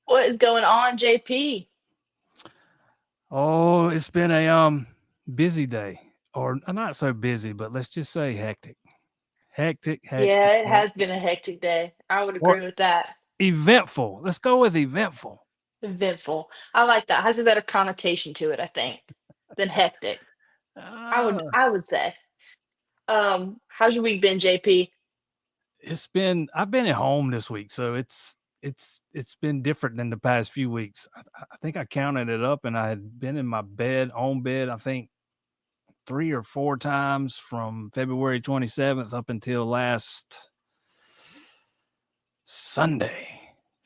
What is going on, JP? Oh, it's been a busy day, or not so busy, but let's just say hectic, hectic, Yeah, hectic, it has hectic, been a hectic day. I would or agree with that. eventful. Let's go with eventful. Eventful. I like that. Has a better connotation to it, I think, than hectic. I would Uh, I would say. How's your week been, JP? I've been at home this week, so it's been different than the past few weeks. I think I counted it up, and I had been in my on bed. I think 3 or 4 times from February 27th up until last Sunday.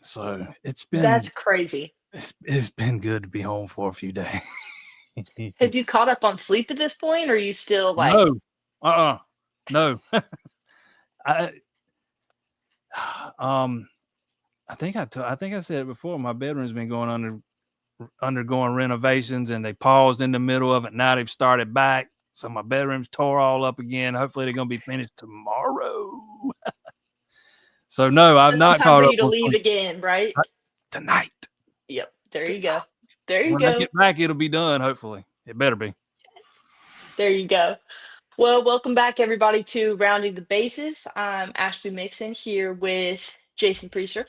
So That's crazy. it's been good to be home for a few days. Have you caught up on sleep at this point, or are you still like, No, no. I um, I think I said it before. My bedroom's been undergoing renovations, and they paused in the middle of it. Now they've started back, so my bedroom's tore all up again. Hopefully, they're gonna be finished tomorrow. So no, I've it's not time caught for up you to on leave sleep. again, right? Tonight. Yep. There you go. Tonight. There you When I go. get back, it'll be done. Hopefully, it better be. There you go. Well, welcome back, everybody, to Rounding the Bases. I'm Ashby Mixon here with Jason Priester.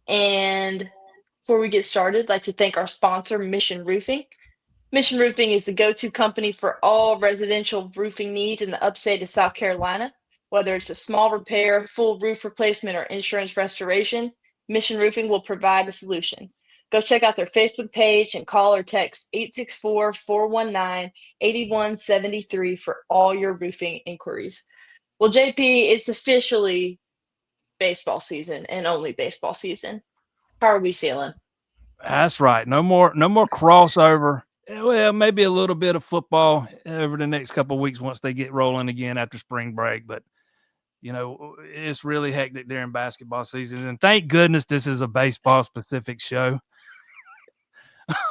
And before we get started, I'd like to thank our sponsor, Mission Roofing. Mission Roofing is the go to company for all residential roofing needs in the upstate of South Carolina. Whether it's a small repair, full roof replacement, or insurance restoration, Mission Roofing will provide a solution. Go check out their Facebook page and call or text 864-419-8173 for all your roofing inquiries. Well, JP, it's officially baseball season and only baseball season. How are we feeling? That's right. No more crossover. Well, maybe a little bit of football over the next couple of weeks once they get rolling again after spring break. But it's really hectic during basketball season, and thank goodness this is a baseball specific show.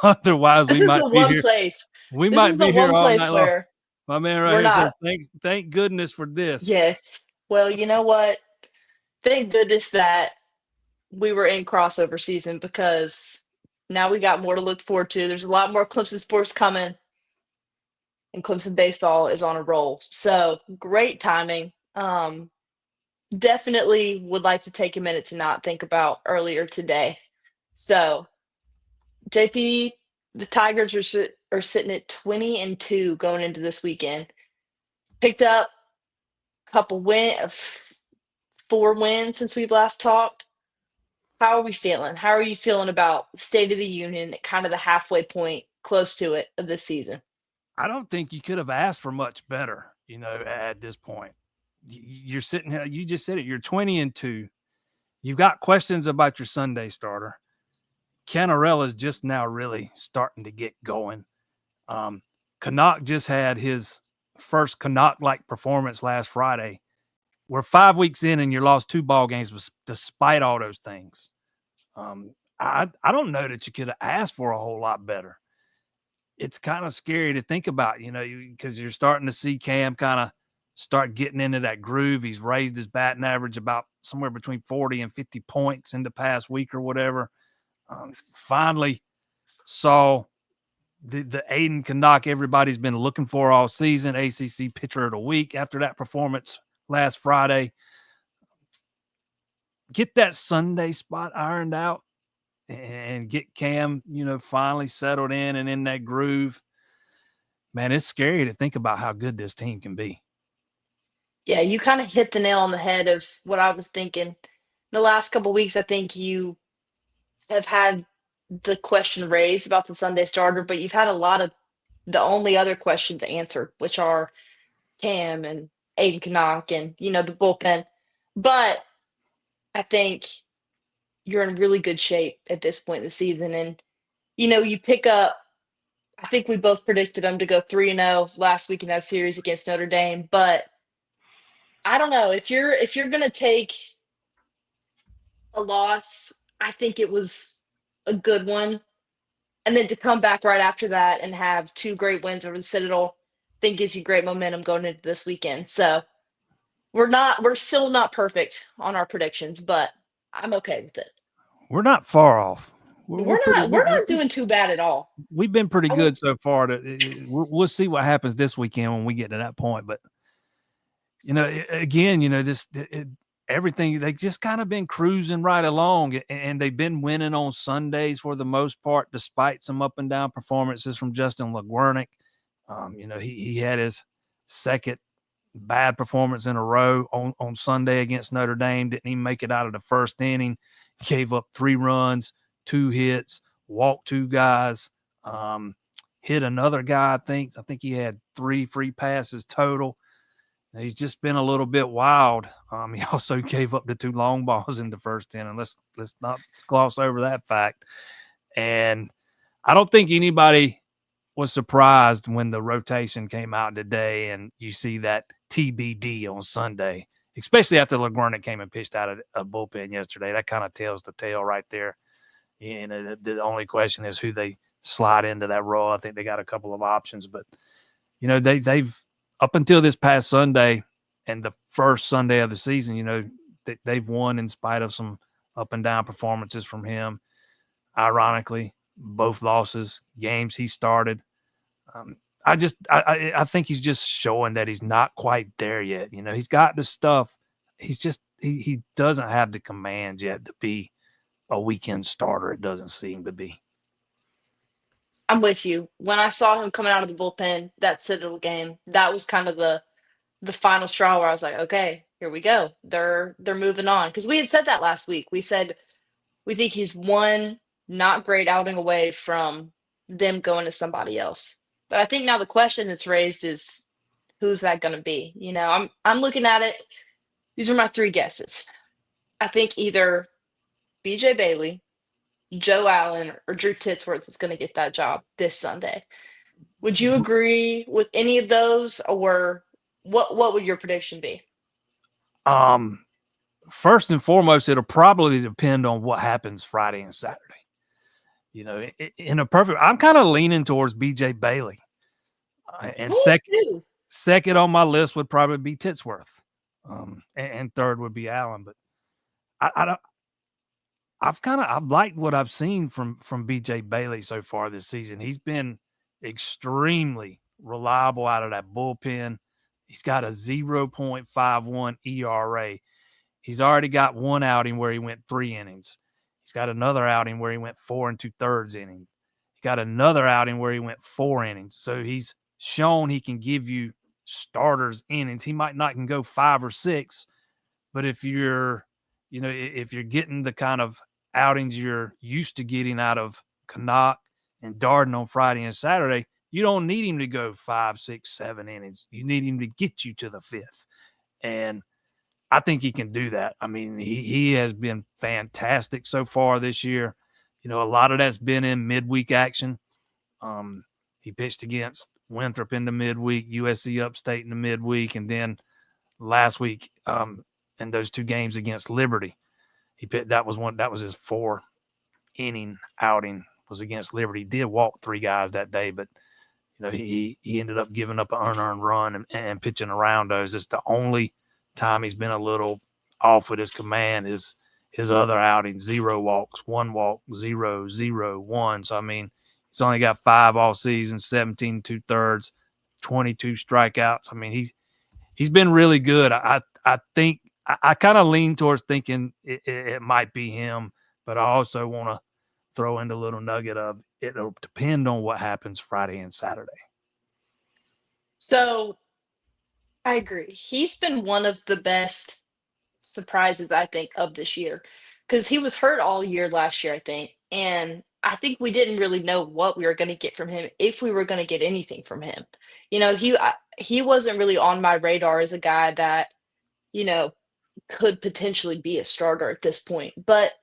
Otherwise, This is the one place. we This might is the be here one all place night long. where My man right we're here says, not. Thank goodness for this." Yes. Well, you know what? Thank goodness that we were in crossover season because now we got more to look forward to. There's a lot more Clemson sports coming, and Clemson baseball is on a roll. So great timing. Definitely would like to take a minute to not think about earlier today. So, JP, the Tigers are sitting at 20-2 going into this weekend. Picked up a couple 4 wins since we've last talked. How are we feeling? How are you feeling about the State of the Union at kind of the halfway point, close to it, of this season? I don't think you could have asked for much better. At this point, you're sitting here. You just said it. You're 20-2. You've got questions about your Sunday starter. Cannarella's just now really starting to get going. Canuck just had his first Canuck-like performance last Friday. We're 5 weeks in, and you lost 2 ball games despite all those things. I don't know that you could have asked for a whole lot better. It's kind of scary to think about, because you're starting to see Cam kind of start getting into that groove. He's raised his batting average about somewhere between 40 and 50 points in the past week or whatever. Finally saw the Aiden Canuck everybody's been looking for all season, ACC Pitcher of the Week after that performance last Friday. Get that Sunday spot ironed out and get Cam, finally settled in and in that groove. Man, it's scary to think about how good this team can be. Yeah, you kind of hit the nail on the head of what I was thinking. The last couple weeks, I think you have had the question raised about the Sunday starter, but you've had a lot of the only other questions answered, which are Cam and Aiden Canuck and, the bullpen. But I think you're in really good shape at this point in the season. And, you pick up, I think we both predicted them to go 3-0 last week in that series against Notre Dame. But I don't know if you're gonna take a loss, I think it was a good one. And then to come back right after that and have two great wins over the Citadel, I think gives you great momentum going into this weekend. So we're still not perfect on our predictions, but I'm okay with it. We're not far off. we're pretty. We're not doing too bad at all. We've been pretty I would good so far. We'll see what happens this weekend when we get to that point. But again, everything they just kind of been cruising right along, and they've been winning on Sundays for the most part, despite some up and down performances from Justin LeGwernick. He had his second bad performance in a row on Sunday against Notre Dame. Didn't even make it out of the first inning. Gave up 3 runs, 2 hits, walked 2 guys, hit another guy. I think he had 3 free passes total. He's just been a little bit wild. He also gave up the 2 long balls in the first inning. Let's not gloss over that fact. And I don't think anybody was surprised when the rotation came out today and you see that TBD on Sunday, especially after LeGwernick came and pitched out of a bullpen yesterday. That kind of tells the tale right there. The only question is who they slide into that role. I think they got a couple of options, but they've up until this past Sunday and the first Sunday of the season, they've won in spite of some up and down performances from him. Ironically, both losses, games he started. I think he's just showing that he's not quite there yet. He's got the stuff. He's just he doesn't have the command yet to be a weekend starter. It doesn't seem to be. I'm with you. When I saw him coming out of the bullpen that Citadel game, that was kind of the final straw where I was like, okay, here we go. They're moving on because we had said that last week. We said we think he's one not great outing away from them going to somebody else. But I think now the question that's raised is who's that going to be? I'm looking at it. These are my 3 guesses. I think either BJ Bailey, Joe Allen, or Drew Titsworth is going to get that job this Sunday. Would you agree with any of those, or what would your prediction be? Um, First and foremost, it'll probably depend on what happens Friday and Saturday. In a perfect, I'm kind of leaning towards BJ Bailey, and second on my list would probably be Titsworth, and third would be Allen. But I don't. I've liked what I've seen from BJ Bailey so far this season. He's been extremely reliable out of that bullpen. He's got a 0.51 ERA. He's already got 1 outing where he went 3 innings. He's got another outing where he went 4 2/3 innings. He got another outing where he went 4 innings. So he's shown he can give you starters innings. He might not can go 5 or 6, but if you're getting the kind of outings you're used to getting out of Canuck and Darden on Friday and Saturday, you don't need him to go 5, 6, 7 innings. You need him to get you to the 5th. And I think he can do that. I mean, he has been fantastic so far this year. A lot of that's been in midweek action. He pitched against Winthrop in the midweek, USC Upstate in the midweek, and then last week in those 2 games against Liberty, he pitched. That was his 4 inning outing was against Liberty. He did walk 3 guys that day, but he ended up giving up an unearned run and pitching around those. It's the only time he's been a little off with his command is his other outing, 0 walks, 1 walk, 0, 0, 1. So, I mean, he's only got 5 all season, 17 2/3, 22 strikeouts. I mean, he's been really good. I think I kind of lean towards thinking it might be him, but I also want to throw in the little nugget of it'll depend on what happens Friday and Saturday. So I agree. He's been one of the best surprises, I think, of this year because he was hurt all year last year, I think. And I think we didn't really know what we were going to get from him, if we were going to get anything from him. He wasn't really on my radar as a guy that, you know, could potentially be a starter at this point. But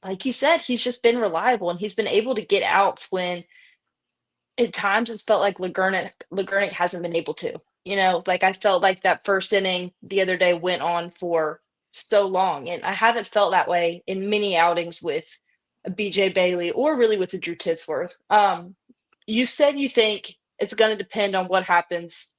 like you said, he's just been reliable and he's been able to get outs when at times it's felt like Legurnick hasn't been able to. Like I felt like that first inning the other day went on for so long, and I haven't felt that way in many outings with a BJ Bailey or really with the Drew Titsworth. You said you think it's going to depend on what happens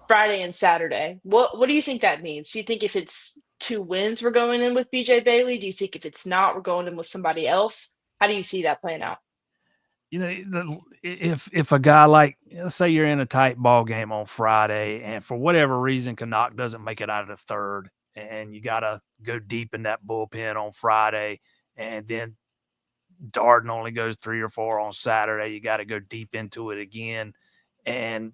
Friday and Saturday. What do you think that means? Do you think if it's 2 wins we're going in with BJ Bailey? Do you think if it's not we're going in with somebody else? How do you see that playing out? If a guy like, let's say you're in a tight ball game on Friday, and for whatever reason Canuck doesn't make it out of the third, and you got to go deep in that bullpen on Friday, and then Darden only goes 3 or 4 on Saturday, you got to go deep into it again, and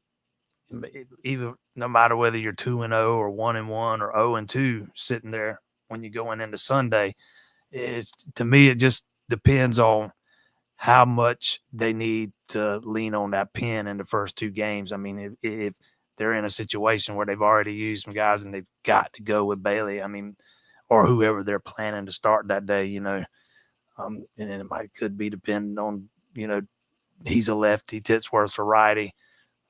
even no matter whether you're 2-0 or 1-1 or 0-2, sitting there when you're going into Sunday, it's, to me it just depends on how much they need to lean on that pen in the first 2 games. I mean, if they're in a situation where they've already used some guys and they've got to go with Bailey, I mean, or whoever they're planning to start that day, and it could be depending on, he's a lefty, Titsworth's a righty.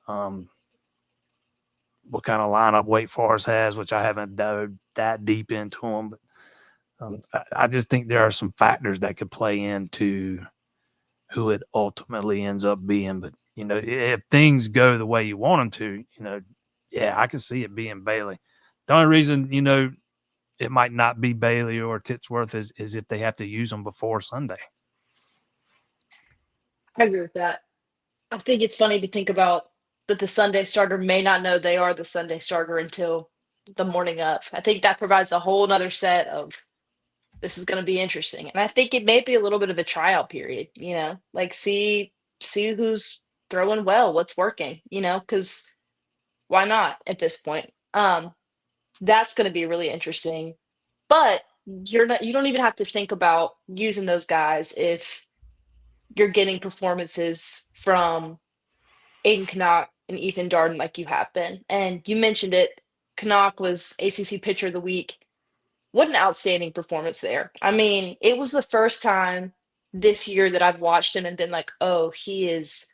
What kind of lineup Wake Forest has, which I haven't dove that deep into them, but I just think there are some factors that could play into who it ultimately ends up being. But, if things go the way you want them to, yeah, I can see it being Bailey. The only reason, it might not be Bailey or Titsworth is if they have to use them before Sunday. I agree with that. I think it's funny to think about that the Sunday starter may not know they are the Sunday starter until the morning of. I think that provides a whole nother set of this is going to be interesting. And I think it may be a little bit of a tryout period, like see who's throwing well, what's working, because why not at this point? That's going to be really interesting. But you don't even have to think about using those guys if you're getting performances from Aiden Knock and Ethan Darden like you have been. And you mentioned it. Knock was ACC Pitcher of the Week. What an outstanding performance there. I mean, it was the first time this year that I've watched him and been like, oh, he is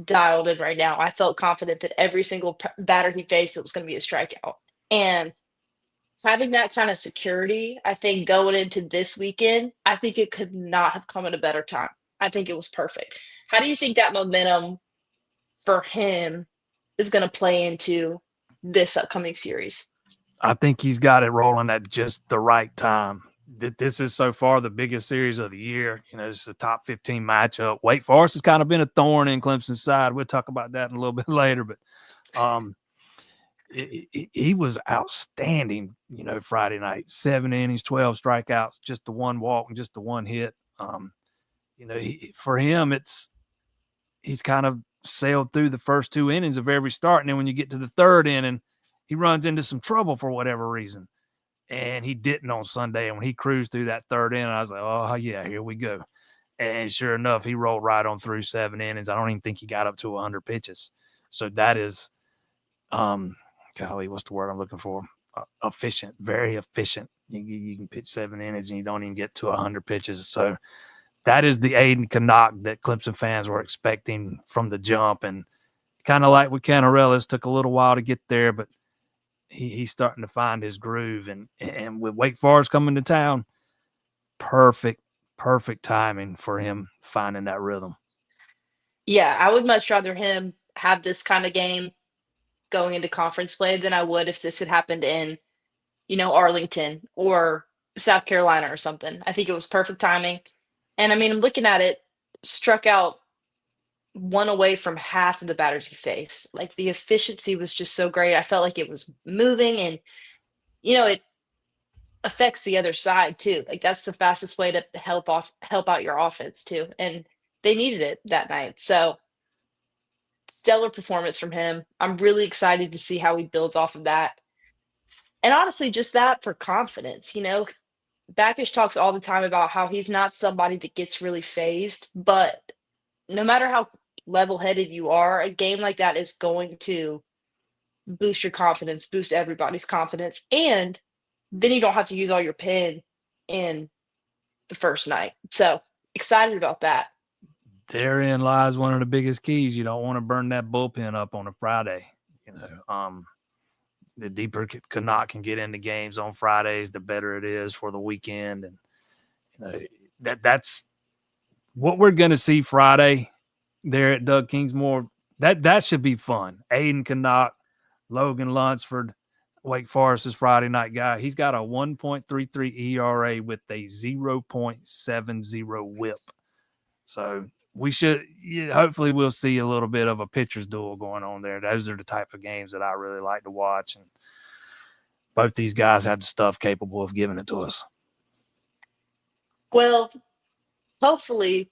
dialed in right now. I felt confident that every single batter he faced, it was going to be a strikeout. And having that kind of security, I think going into this weekend, I think it could not have come at a better time. I think it was perfect. How do you think that momentum for him is going to play into this upcoming series? I think he's got it rolling at just the right time. This is so far the biggest series of the year. It's a top 15 matchup. Wake Forest has kind of been a thorn in Clemson's side. We'll talk about that in a little bit later, but he was outstanding, Friday night. 7 innings, 12 strikeouts, just the one walk and just the one hit. For him, he's kind of sailed through the first 2 innings of every start, and then when you get to the third inning, he runs into some trouble for whatever reason. And he didn't on Sunday. And when he cruised through that third inning, I was like, oh, yeah, here we go. And sure enough, he rolled right on through 7 innings. I don't even think he got up to 100 pitches. So that is, golly, what's the word I'm looking for? Efficient, very efficient. You can pitch 7 innings and you don't even get to 100 pitches. So that is the Aiden Canuck that Clemson fans were expecting from the jump. And kind of like with Canarellas, took a little while to get there, but he's starting to find his groove. And with Wake Forest coming to town, perfect timing for him finding that rhythm. Yeah, I would much rather him have this kind of game going into conference play than I would if this had happened in, Arlington or South Carolina or something. I think it was perfect timing. And I mean, I'm looking at it, struck out one away from half of the batters he faced. Like the efficiency was just so great. I felt like it was moving and, it affects the other side too. Like that's the fastest way to help out your offense too. And they needed it that night. So stellar performance from him. I'm really excited to see how he builds off of that. And honestly, just that for confidence, Backish talks all the time about how he's not somebody that gets really phased, but no matter how level-headed you are, a game like that is going to boost your confidence, boost everybody's confidence, and then you don't have to use all your pen in the first night. So excited about that. Therein lies one of the biggest keys. You don't want to burn that bullpen up on a Friday. The deeper Canuck can get into games on Fridays, the better it is for the weekend. And that's what we're going to see Friday there at Doug Kingsmore. That should be fun. Aiden Canuck, Logan Lunsford, Wake Forest's Friday night guy. He's got a 1.33 ERA with a 0.70 WHIP. So we should, yeah, hopefully we'll see a little bit of a pitcher's duel going on there. Those are the type of games that I really like to watch, and both these guys have the stuff capable of giving it to us. Well, hopefully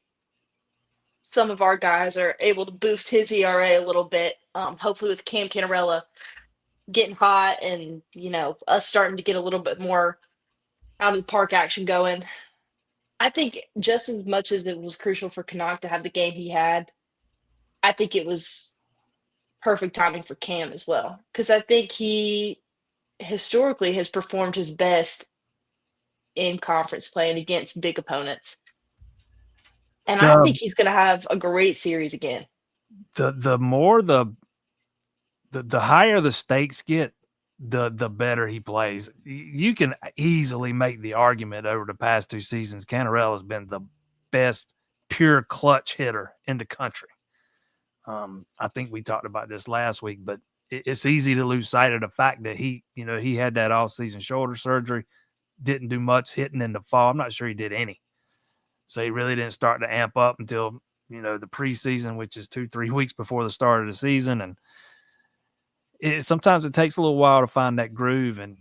some of our guys are able to boost his ERA a little bit. Hopefully with Cam Canarella getting hot and us starting to get a little bit more out of the park action going. I think just as much as it was crucial for Canuck to have the game he had, I think it was perfect timing for Cam as well because I think he historically has performed his best in conference playing against big opponents. And I The think he's going to have a great series again. the more the higher the stakes get, the better he plays. You can easily make the argument over the past 2 seasons, Canarella has been the best pure clutch hitter in the country. I think we talked about this last week, but it's easy to lose sight of the fact that he had that off-season shoulder surgery, didn't do much hitting in the fall. I'm not sure he did any. So he really didn't start to amp up until, the preseason, which is 2-3 weeks before the start of the season. And sometimes it takes a little while to find that groove. And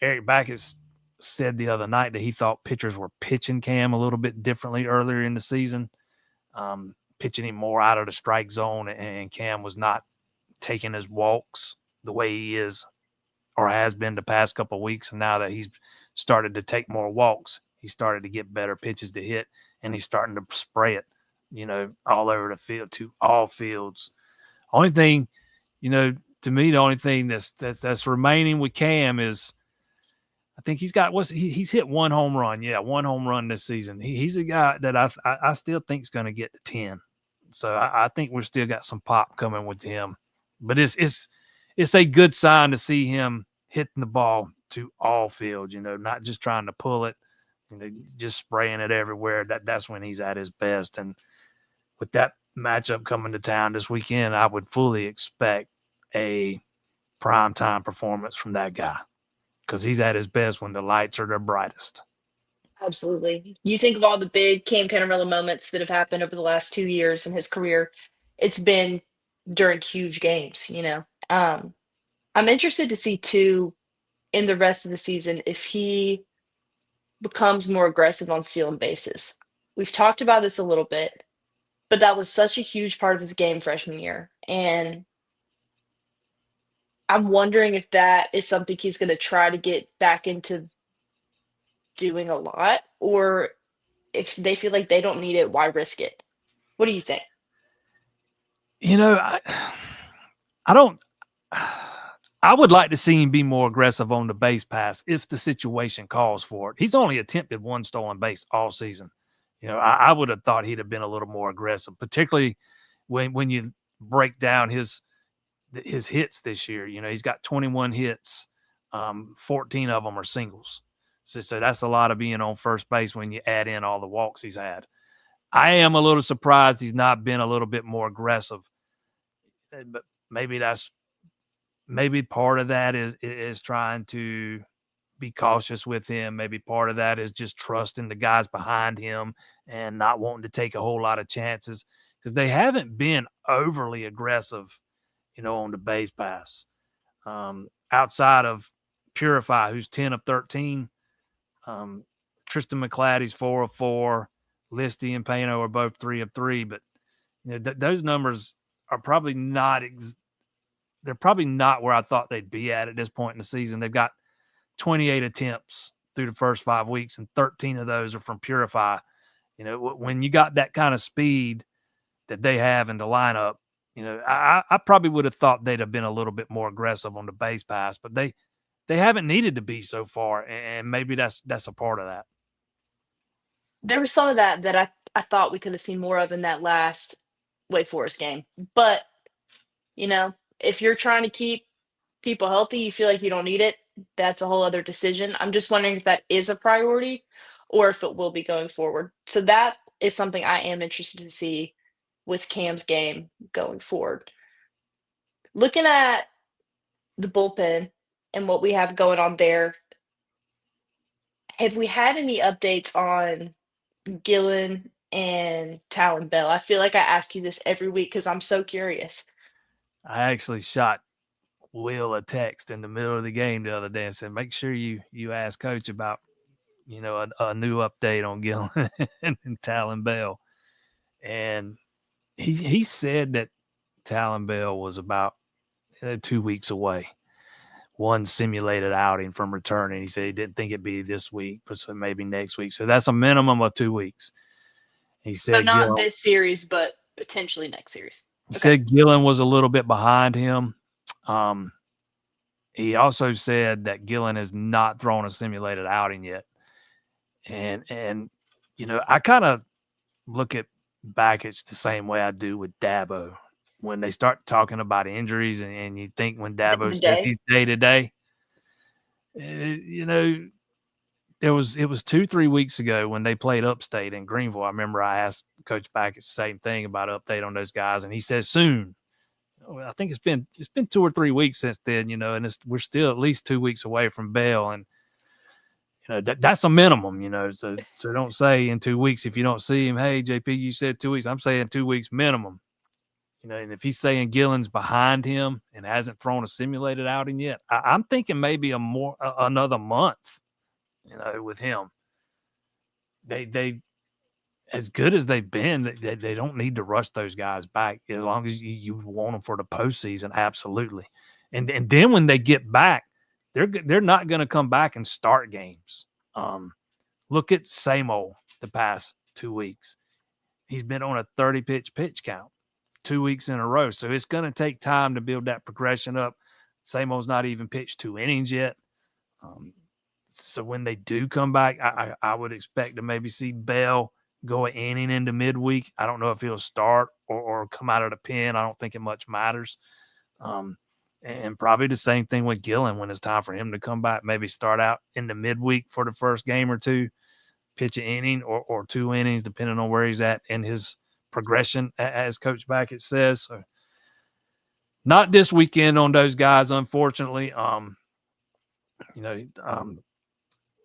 Eric Backus said the other night that he thought pitchers were pitching Cam a little bit differently earlier in the season, pitching him more out of the strike zone, and Cam was not taking his walks the way he is or has been the past couple of weeks. And now that he's started to take more walks, he started to get better pitches to hit, and he's starting to spray it, all over the field to all fields. Only thing, to me, the only thing that's remaining with Cam is I think he's hit one home run. Yeah, one home run this season. He's a guy that I still think is going to get to 10. So I think we're still got some pop coming with him. But it's a good sign to see him hitting the ball to all fields, not just trying to pull it, just spraying it everywhere. That's when he's at his best. And with that matchup coming to town this weekend, I would fully expect a primetime performance from that guy because he's at his best when the lights are their brightest. Absolutely. You think of all the big Cam Canarella moments that have happened over the last 2 years in his career, it's been during huge games. I'm interested to see too in the rest of the season if he becomes more aggressive on stealing bases. We've talked about this a little bit, but that was such a huge part of his game freshman year. And I'm wondering if that is something he's going to try to get back into doing a lot, or if they feel like they don't need it, why risk it? What do you think? I don't. I would like to see him be more aggressive on the base pass if the situation calls for it. He's only attempted one stolen base all season. I would have thought he'd have been a little more aggressive, particularly when you break down his hits this year. He's got 21 hits, 14 of them are singles. So that's a lot of being on first base when you add in all the walks he's had. I am a little surprised he's not been a little bit more aggressive, but maybe part of that is trying to be cautious with him. Maybe part of that is just trusting the guys behind him and not wanting to take a whole lot of chances because they haven't been overly aggressive, on the base pass. Outside of Purify, who's 10 of 13, Tristan McClatty's 4 of 4, Listy and Pano are both 3 of 3, but those numbers are probably not they're probably not where I thought they'd be at this point in the season. They've got 28 attempts through the first 5 weeks, and 13 of those are from Purify. When you got that kind of speed that they have in the lineup, I probably would have thought they'd have been a little bit more aggressive on the base pass, but they haven't needed to be so far, and maybe that's a part of that. There was some of that I thought we could have seen more of in that last Wake Forest game. But, if you're trying to keep people healthy, you feel like you don't need it, that's a whole other decision. I'm just wondering if that is a priority or if it will be going forward. So that is something I am interested to see with Cam's game going forward. Looking at the bullpen and what we have going on there, have we had any updates on Gillen and Talon Bell? I feel like I ask you this every week because I'm so curious. I actually shot Will a text in the middle of the game the other day and said, "Make sure you ask Coach about a new update on Gillen and Talon Bell." And he said that Talon Bell was about 2 weeks away. One simulated outing from returning. He said he didn't think it'd be this week, but so maybe next week. So that's a minimum of 2 weeks. He So said not Gillen. this series, but potentially next series. He Okay. said Gillen was a little bit behind him. Um, he also said that Gillen has not thrown a simulated outing yet, and I kind of look at Bakich the same way I do with Dabo. When they start talking about injuries, and you think when Day Dabo to says day. he's day to day, you know, it was 2-3 weeks ago when they played Upstate in Greenville. I remember I asked Coach Bakich the same thing about update on those guys, and he says soon. I think it's been 2 or 3 weeks since then, and we're still at least 2 weeks away from Bell, and that's a minimum, So don't say in 2 weeks if you don't see him. Hey, JP, you said 2 weeks. I'm saying 2 weeks minimum. And if he's saying Gillen's behind him and hasn't thrown a simulated outing yet, I'm thinking maybe another month. With him, they as good as they've been, they don't need to rush those guys back as long as you want them for the postseason. Absolutely, and then when they get back, they're not going to come back and start games. Look at Samo the past 2 weeks. He's been on a 30 pitch count 2 weeks in a row, so it's going to take time to build that progression up. Samo's not even pitched 2 innings yet. So when they do come back, I would expect to maybe see Bell go an inning into midweek. I don't know if he'll start or come out of the pen. I don't think it much matters. And probably the same thing with Gillen when it's time for him to come back. Maybe start out in the midweek for the first game or two, pitch an inning or 2 innings, depending on where he's at in his progression, as Coach Bakich says. So not this weekend on those guys, unfortunately.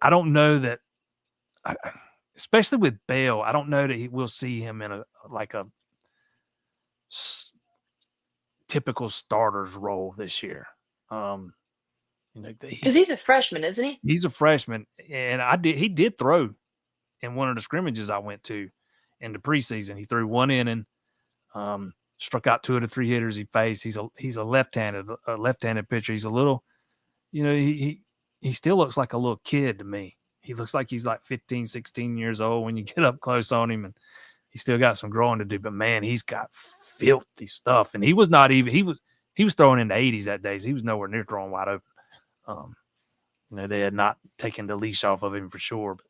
I don't know that, especially with Bale, I don't know that we'll see him in a typical starter's role this year. Because he's a freshman, isn't he? He's a freshman, and he did throw in one of the scrimmages I went to in the preseason. He threw 1 inning, struck out 2 of the 3 hitters he faced. He's a left-handed pitcher. He's a little, he still looks like a little kid to me. He looks like he's like 15, 16 years old when you get up close on him, and he's still got some growing to do. But man, he's got filthy stuff, and he was throwing in the 80s that day. So he was nowhere near throwing wide open. They had not taken the leash off of him for sure. But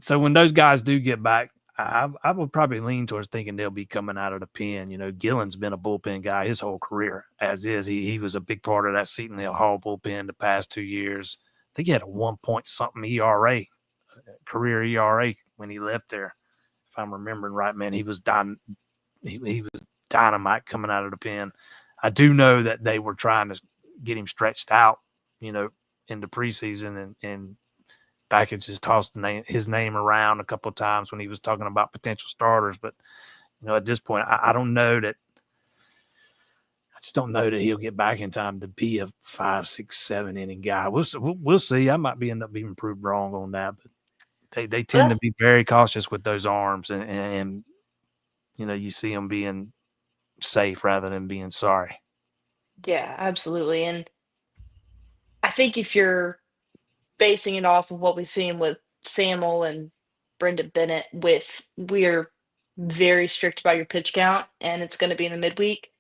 so when those guys do get back, I would probably lean towards thinking they'll be coming out of the pen. Gillen's been a bullpen guy his whole career, as is. He was a big part of that Seton Hall bullpen the past 2 years. I think he had a 1-point-something ERA, career ERA when he left there. If I'm remembering right, man, he was he was dynamite coming out of the pen. I do know that they were trying to get him stretched out, in the preseason, and Bakich just tossed his name around a couple of times when he was talking about potential starters. But, at this point, I don't know that. I just don't know that he'll get back in time to be a 5, 6, 7 inning guy. We'll see. I might end up being proved wrong on that, but they tend to be very cautious with those arms, and you see them being safe rather than being sorry. Yeah, absolutely. And I think if you're basing it off of what we've seen with Samuel and Brendan Bennett, with we're very strict about your pitch count and it's going to be in the midweek,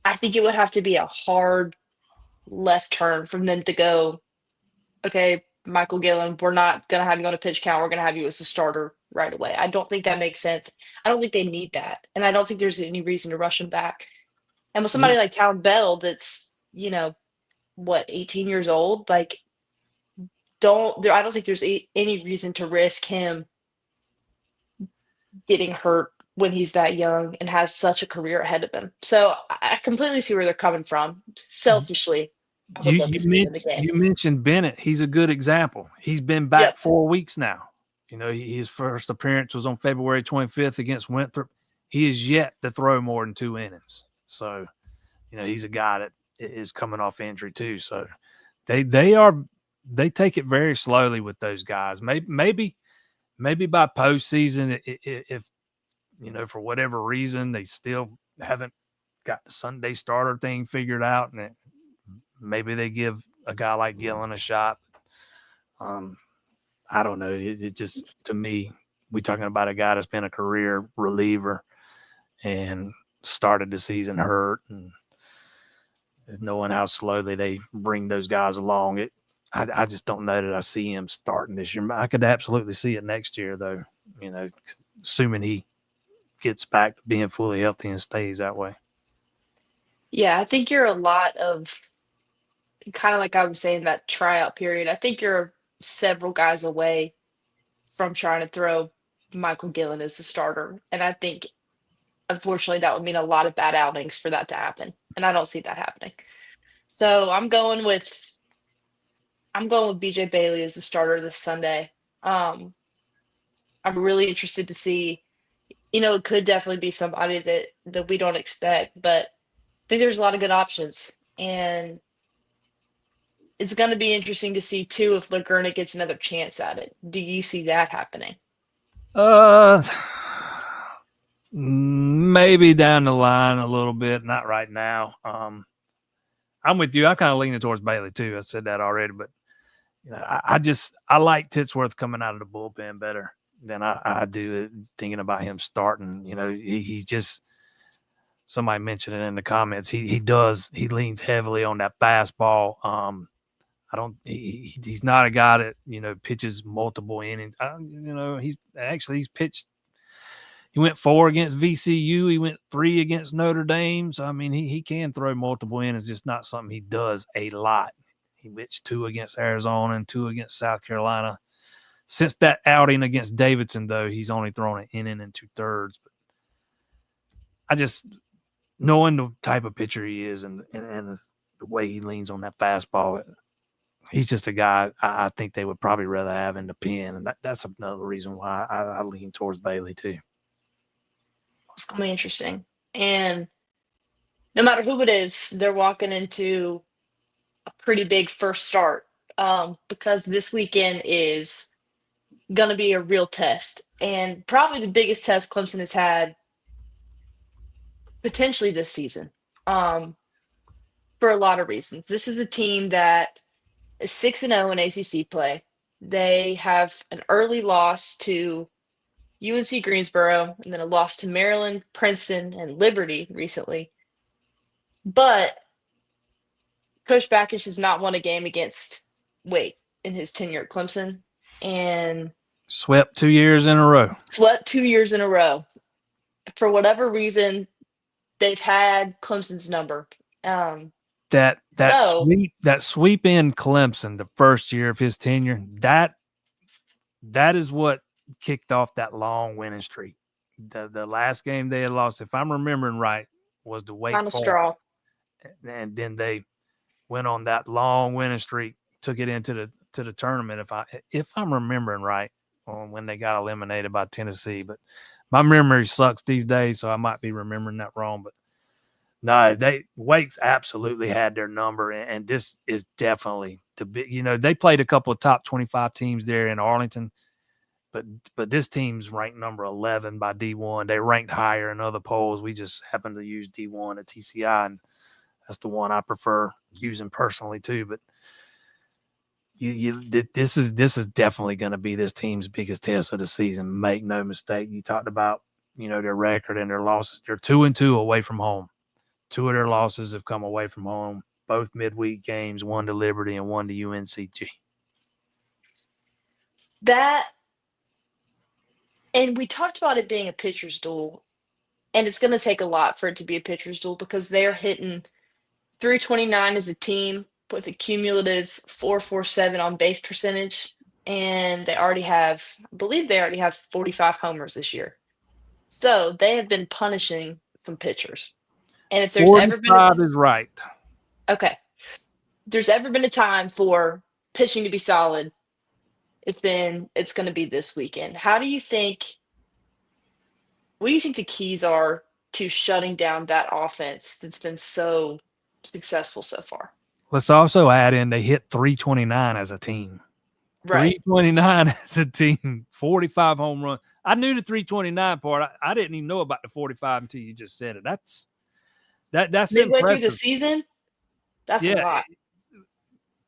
I think it would have to be a hard left turn from them to go, okay, Michael Gillen, we're not going to have you on a pitch count. We're going to have you as the starter right away. I don't think that makes sense. I don't think they need that. And I don't think there's any reason to rush him back. And with somebody like Talon Bell that's, 18 years old, like, I don't think there's any reason to risk him getting hurt when he's that young and has such a career ahead of him. So I completely see where they're coming from. Selfishly, I would love to see him in the game. You mentioned Bennett. He's a good example. He's been back Yep. 4 weeks now. You know, his first appearance was on February 25th against Winthrop. He is yet to throw more than 2 innings. So, you know, he's a guy that is coming off injury too. So they take it very slowly with those guys. Maybe by postseason, if you know, for whatever reason they still haven't got the Sunday starter thing figured out, and maybe they give a guy like Gillen a shot. I don't know. It just, to me, we talking about a guy that's been a career reliever and started the season hurt, and knowing how slowly they bring those guys along, I just don't know that I see him starting this year. I could absolutely see it next year, though. You know, assuming he gets back to being fully healthy and stays that way. Yeah, I think you're a lot of kind of like I was saying that tryout period. I think you're several guys away from trying to throw Michael Gillen as the starter, and I think unfortunately that would mean a lot of bad outings for that to happen, and I don't see that happening. So I'm going with BJ Bailey as the starter this Sunday. Um, I'm really interested to see. It could definitely be somebody that we don't expect, but I think there's a lot of good options, and it's going to be interesting to see too if Lagurna gets another chance at it. Do you see that happening? Uh, Maybe down the line a little bit, not right now. I'm with you. I'm kind of leaning towards Bailey too. I said that already, but you know, I like Titsworth coming out of the bullpen better than I do thinking about him starting. You know, he's just, somebody mentioned it in the comments. He leans heavily on that fastball. I don't. He's not a guy that, you know, pitches multiple innings. You know, he's pitched. He went 4 against VCU. He went 3 against Notre Dame. So I mean, he can throw multiple innings. Just not something he does a lot. He pitched 2 against Arizona and 2 against South Carolina. Since that outing against Davidson, though, he's only thrown an inning and 2/3. But I just, knowing the type of pitcher he is and the way he leans on that fastball, he's just a guy I think they would probably rather have in the pen, and that's another reason why I lean towards Bailey too. It's going to be interesting. And no matter who it is, they're walking into a pretty big first start, because this weekend is going to be a real test and probably the biggest test Clemson has had potentially this season, for a lot of reasons. This is a team that is 6-0 in ACC play. They have an early loss to UNC Greensboro and then a loss to Maryland, Princeton, and Liberty recently. But Coach Backish has not won a game against Wake in his tenure at Clemson, and Swept 2 years in a row. swept 2 years in a row. For whatever reason, they've had Clemson's number. That So sweep in Clemson the first year of his tenure, that is what kicked off that long winning streak. The last game they had lost, if I'm remembering right, was the Wake kind of Forest, straw. and then they went on that long winning streak, took it into the tournament. If I'm remembering right, when they got eliminated by Tennessee, but my memory sucks these days, so I might be remembering that wrong. But no, Wake's absolutely had their number, and this is definitely to be. You know, they played a couple of top 25 teams there in Arlington, but this team's ranked number 11 by D1. They ranked higher in other polls. We just happen to use D1 at TCI, and that's the one I prefer using personally too. But this is definitely going to be this team's biggest test of the season. Make no mistake. You talked about, you know, their record and their losses. They're 2-2 away from home. 2 of their losses have come away from home, both midweek games, one to Liberty and one to UNCG. That, and we talked about it being a pitcher's duel, and it's going to take a lot for it to be a pitcher's duel because they're hitting 329 as a team with a cumulative 447 on base percentage, and I believe they already have 45 homers this year. So they have been punishing some pitchers. And if there's ever been 45 is right. okay, if there's ever been a time for pitching to be solid, it's going to be this weekend. What do you think the keys are to shutting down that offense that's been so successful so far? Let's also add in they hit 329 as a team. Right. 329 as a team, 45 home run. I knew the 329 part. I didn't even know about the 45 until you just said it. That's Midway through the impressive. season, that's a Yeah, lot.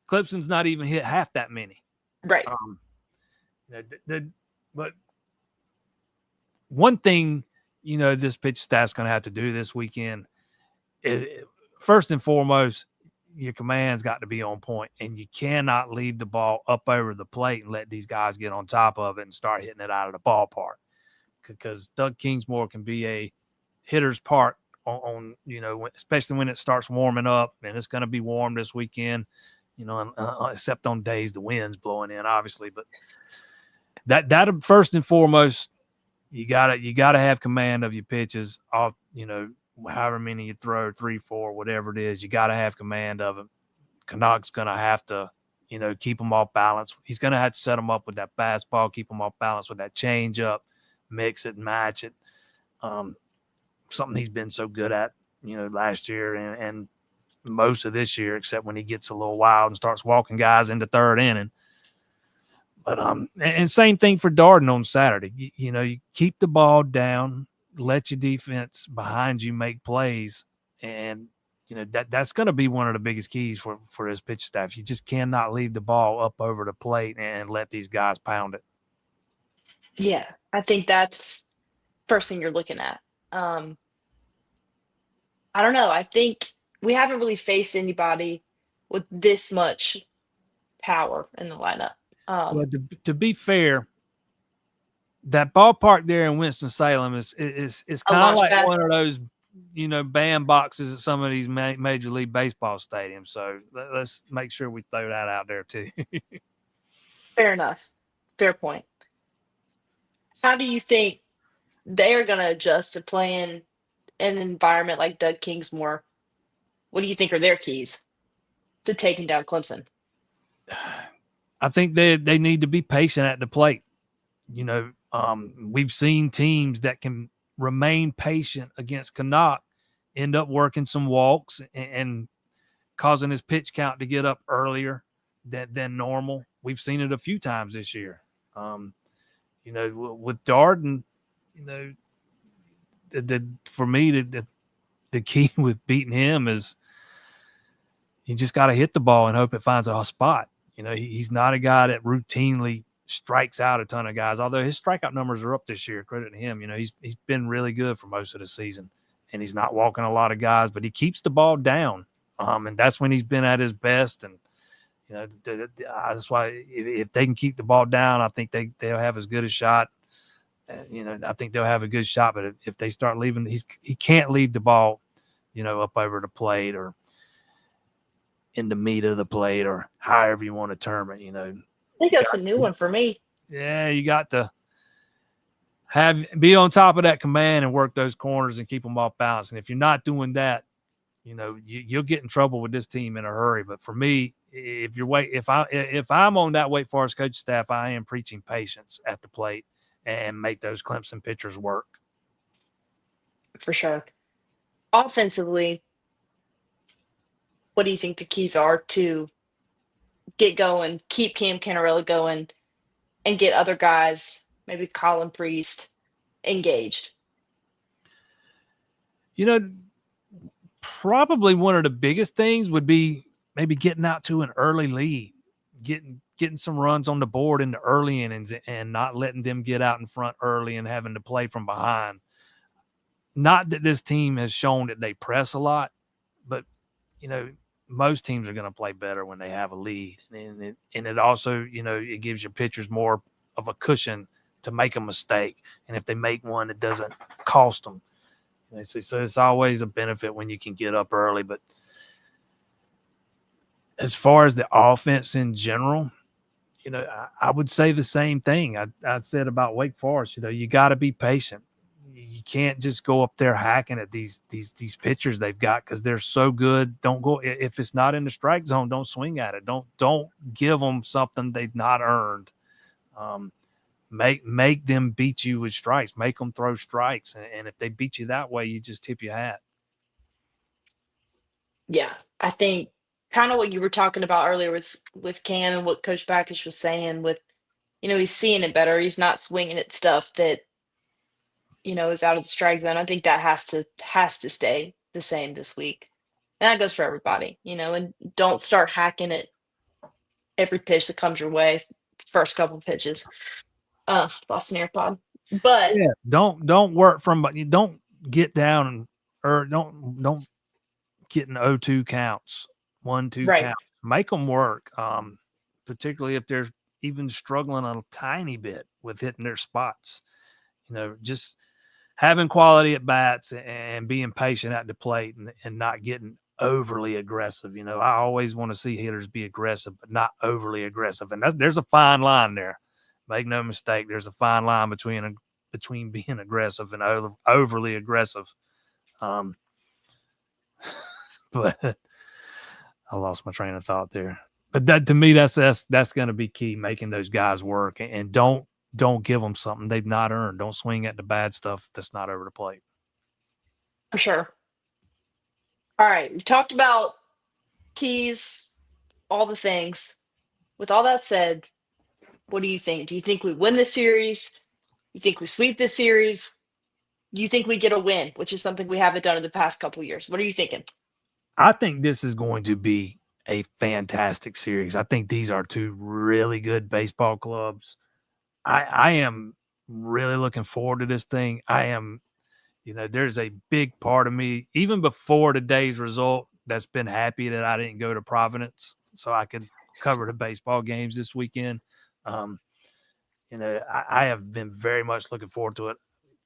Clemson's not even hit half that many. Right. Um, but one thing, this pitch staff's going to have to do this weekend is first and foremost, your command's got to be on point, and you cannot leave the ball up over the plate and let these guys get on top of it and start hitting it out of the ballpark. Because Doug Kingsmore can be a hitter's park on especially when it starts warming up, and it's going to be warm this weekend. Except on days the wind's blowing in, obviously. But that first and foremost, you gotta have command of your pitches. Off, however many you throw, 3, 4, whatever it is, you gotta have command of them. Canuck's gonna have to, keep them off balance. He's gonna have to set them up with that fastball, keep them off balance with that changeup, mix it, match it. Something he's been so good at, last year and most of this year, except when he gets a little wild and starts walking guys into third inning. But and same thing for Darden on Saturday. You keep the ball down, let your defense behind you make plays, and that's going to be one of the biggest keys for his pitch staff. You just cannot leave the ball up over the plate and let these guys pound it. Yeah. I think that's first thing you're looking at. Um, I don't know. I think we haven't really faced anybody with this much power in the lineup. Well, to be fair, that ballpark there in Winston-Salem is A kind of launch like pad. one of those, bandboxes at some of these Major League Baseball stadiums. So let's make sure we throw that out there too. Fair enough. Fair point. How do you think they are going to adjust to playing in an environment like Doug Kingsmore? What do you think are their keys to taking down Clemson? I think they need to be patient at the plate. We've seen teams that can remain patient against Canuck end up working some walks and causing his pitch count to get up earlier than normal. We've seen it a few times this year. With Darden, for me, the key with beating him is you just got to hit the ball and hope it finds a spot. He's not a guy that routinely strikes out a ton of guys, although his strikeout numbers are up this year. Credit to him. He's been really good for most of the season, and he's not walking a lot of guys, but he keeps the ball down. And that's when he's been at his best. And, that's why if they can keep the ball down, I think they'll have as good a shot. I think they'll have a good shot, but if they start leaving, he can't leave the ball, up over the plate or in the meat of the plate or however you want to term it, I think that's a new one for me. Yeah, you got to be on top of that command and work those corners and keep them off balance. And if you're not doing that, you'll get in trouble with this team in a hurry. But for me, if I'm on that Wake Forest coach staff, I am preaching patience at the plate and make those Clemson pitchers work. For sure. Offensively, what do you think the keys are to get going, keep Cam Canarella going, and get other guys, maybe Colin Priest, engaged? Probably one of the biggest things would be maybe getting out to an early lead, getting some runs on the board in the early innings and not letting them get out in front early and having to play from behind. Not that this team has shown that they press a lot, but most teams are going to play better when they have a lead, and it also it gives your pitchers more of a cushion to make a mistake, and if they make one, it doesn't cost them. So it's always a benefit when you can get up early. But as far as the offense in general, I would say the same thing I said about Wake Forest. You got to be patient. You can't just go up there hacking at these pitchers they've got because they're so good. Don't go if it's not in the strike zone. Don't swing at it. Don't give them something they've not earned. Make them beat you with strikes. Make them throw strikes, and if they beat you that way, you just tip your hat. Yeah, I think kind of what you were talking about earlier with Cam and what Coach Backus was saying with, he's seeing it better. He's not swinging at stuff that, is out of the strike zone. I think that has to stay the same this week. And that goes for everybody, and don't start hacking at every pitch that comes your way, first couple pitches. Lost an AirPod. But Yeah, don't work from, but you don't get down or don't get in 0-2 counts, 1-2 right. counts. Make them work. Particularly if they're even struggling a tiny bit with hitting their spots. Just having quality at bats and being patient at the plate and not getting overly aggressive. I always want to see hitters be aggressive, but not overly aggressive. And there's a fine line there. Make no mistake, there's a fine line between being aggressive and overly aggressive. But I lost my train of thought there. But that to me, that's going to be key, making those guys work and don't give them something they've not earned. Don't swing at the bad stuff that's not over the plate. For sure. All right. We talked about keys, all the things. With all that said, what do you think? Do you think we win this series? You think we sweep this series? Do you think we get a win, which is something we haven't done in the past couple years? What are you thinking? I think this is going to be a fantastic series. I think these are two really good baseball clubs. I am really looking forward to this thing. There's a big part of me, even before today's result, that's been happy that I didn't go to Providence so I could cover the baseball games this weekend. I have been very much looking forward to it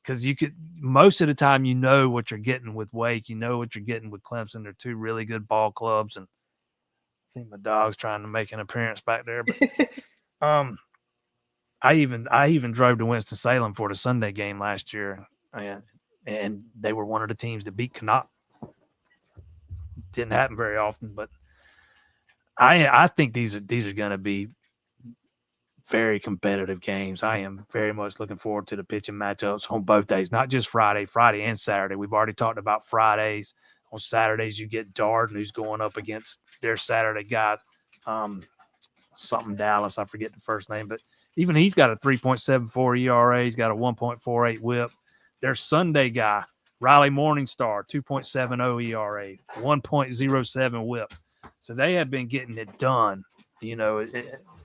because most of the time, what you're getting with Wake, what you're getting with Clemson. They're two really good ball clubs. And I think my dog's trying to make an appearance back there, but, I even drove to Winston-Salem for the Sunday game last year, and they were one of the teams that beat Connaught. Didn't happen very often, but I think these are going to be very competitive games. I am very much looking forward to the pitching matchups on both days, not just Friday and Saturday. We've already talked about Fridays. On Saturdays, you get Darden, who's going up against their Saturday guy, something Dallas. I forget the first name, but even he's got a 3.74 ERA. He's got a 1.48 WHIP. Their Sunday guy, Riley Morningstar, 2.70 ERA, 1.07 WHIP. So they have been getting it done,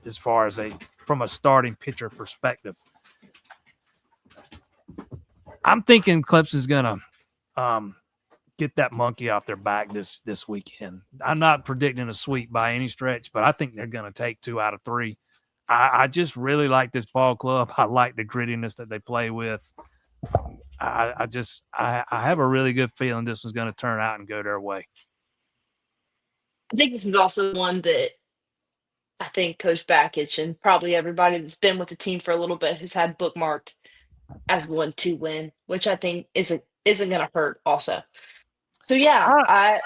as far as from a starting pitcher perspective. I'm thinking Clemson's going to get that monkey off their back this weekend. I'm not predicting a sweep by any stretch, but I think they're going to take 2 out of 3. I just really like this ball club. I like the grittiness that they play with. I have a really good feeling this one's going to turn out and go their way. I think this is also one that I think Coach Bakich and probably everybody that's been with the team for a little bit has had bookmarked as one to win, which I think isn't going to hurt also. So yeah,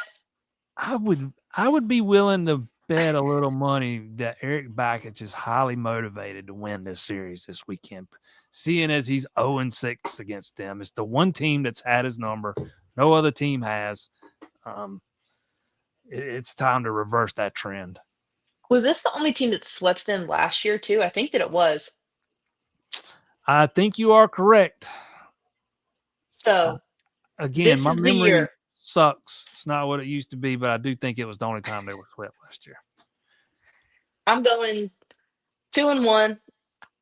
I would be willing to bet a little money that Eric Bakich is highly motivated to win this series this weekend, seeing as he's 0-6 against them. It's the one team that's had his number. No other team has. It's time to reverse that trend. Was this the only team that swept them last year too? I think that it was. I think you are correct. So again, this my is the memory year. sucks. It's not what it used to be, but I do think it was the only time they were swept last year. I'm going 2-1.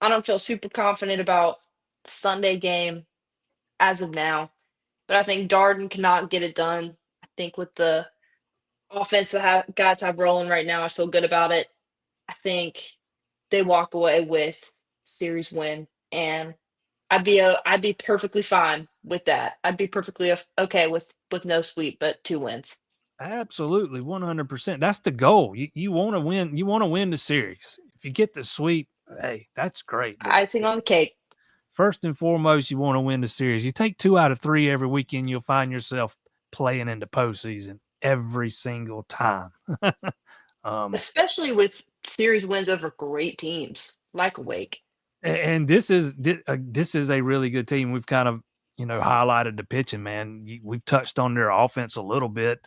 I don't feel super confident about the Sunday game as of now, but I think Darden cannot get it done. I think with the offense that guys have rolling right now, I feel good about it. I think they walk away with series win, and I'd be perfectly fine with that. I'd be perfectly okay with no sweep, but 2 wins. Absolutely, 100%. That's the goal. You want to win. You want to win the series. If you get the sweep, hey, that's great. But Icing on the cake. first and foremost, you want to win the series. You take 2 out of 3 every weekend, you'll find yourself playing in the postseason every single time. Especially with series wins over great teams like Wake. And this is a really good team. We've kind of, highlighted the pitching, man. We've touched on their offense a little bit.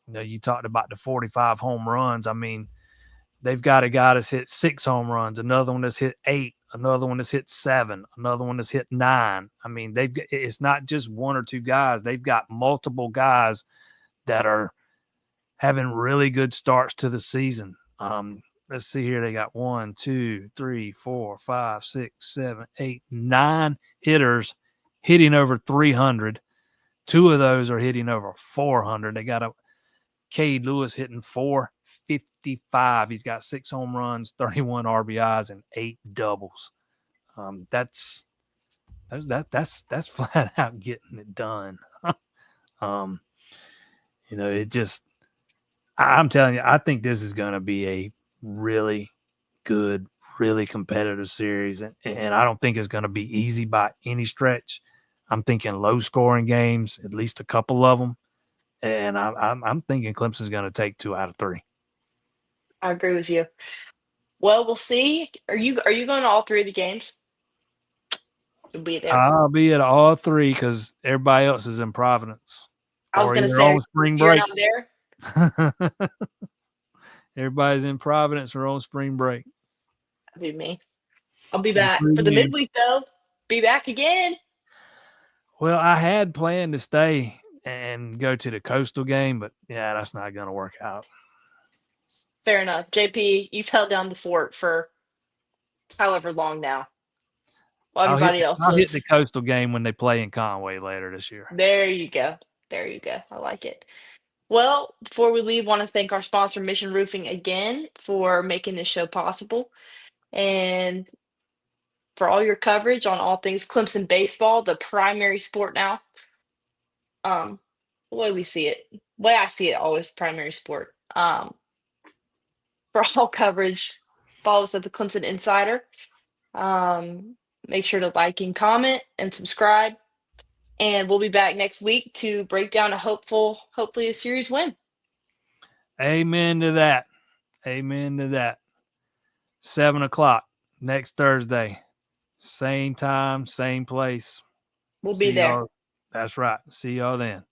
You talked about the 45 home runs. I mean, they've got a guy that's hit 6 home runs, another one that's hit 8, another one that's hit 7, another one that's hit 9. I mean, it's not just one or two guys. They've got multiple guys that are having really good starts to the season. Let's see here. They got 1, 2, 3, 4, 5, 6, 7, 8, 9 hitters hitting over 300. 2 of those are hitting over 400. They got a Cade Lewis hitting 455. He's got 6 home runs, 31 RBIs, and 8 doubles. That's flat out getting it done. It just, I'm telling you, I think this is going to be a really good, really competitive series, and I don't think it's going to be easy by any stretch. I'm thinking low scoring games, at least a couple of them, and I'm thinking Clemson's going to take 2 out of 3. I agree with you. Well, we'll see. Are you going to all three of the games? You'll be there. I'll be at all 3 because everybody else is in Providence I was or gonna either say on spring you're break. not there. Everybody's in Providence or on spring break, That'd be me. I'll be back for including the you. midweek though. Be back again. Well, I had planned to stay and go to the Coastal game, but yeah, that's not going to work out. Fair enough. JP, you've held down the fort for however long now. While everybody else I'll hit the was Coastal game when they play in Conway later this year. there you go. There you go. I like it. Well, before we leave, want to thank our sponsor, Mission Roofing, again for making this show possible and for all your coverage on all things Clemson baseball, the primary sport now. The way we see it, the way I see it, always primary sport. For all coverage, follow us at the Clemson Insider. Make sure to like and comment and subscribe. And we'll be back next week to break down hopefully a series win. Amen to that. Amen to that. 7:00 next Thursday. Same time, same place. We'll be See there. y'all. That's right. See y'all then.